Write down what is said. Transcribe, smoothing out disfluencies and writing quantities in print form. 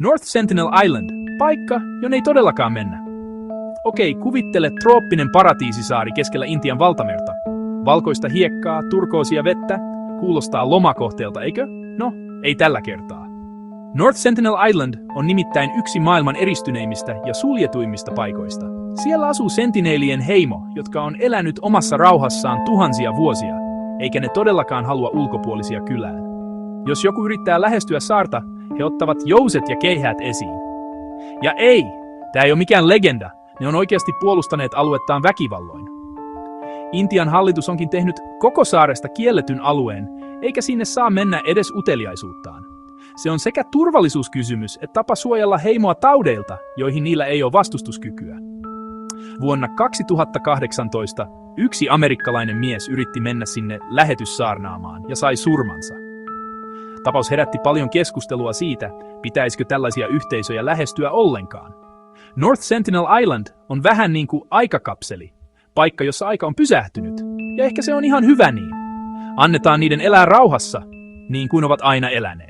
North Sentinel Island, paikka, jonne ei todellakaan mennä. Okei, kuvittele trooppinen paratiisisaari keskellä Intian valtamerta. Valkoista hiekkaa, turkoosia vettä, kuulostaa lomakohteelta, eikö? No, ei tällä kertaa. North Sentinel Island on nimittäin yksi maailman eristyneimmistä ja suljetuimmista paikoista. Siellä asuu sentinelien heimo, jotka on elänyt omassa rauhassaan tuhansia vuosia, eikä ne todellakaan halua ulkopuolisia kylään. Jos joku yrittää lähestyä saarta, he ottavat jouset ja keihäät esiin. Ja ei, tämä ei ole mikään legenda, ne on oikeasti puolustaneet aluettaan väkivalloin. Intian hallitus onkin tehnyt koko saaresta kielletyn alueen, eikä sinne saa mennä edes uteliaisuuttaan. Se on sekä turvallisuuskysymys että tapa suojella heimoa taudeilta, joihin niillä ei ole vastustuskykyä. Vuonna 2018 yksi amerikkalainen mies yritti mennä sinne lähetyssaarnaamaan ja sai surmansa. Tapaus herätti paljon keskustelua siitä, pitäisikö tällaisia yhteisöjä lähestyä ollenkaan. North Sentinel Island on vähän niin kuin aikakapseli, paikka jossa aika on pysähtynyt, ja ehkä se on ihan hyvä niin. Annetaan niiden elää rauhassa, niin kuin ovat aina eläneet.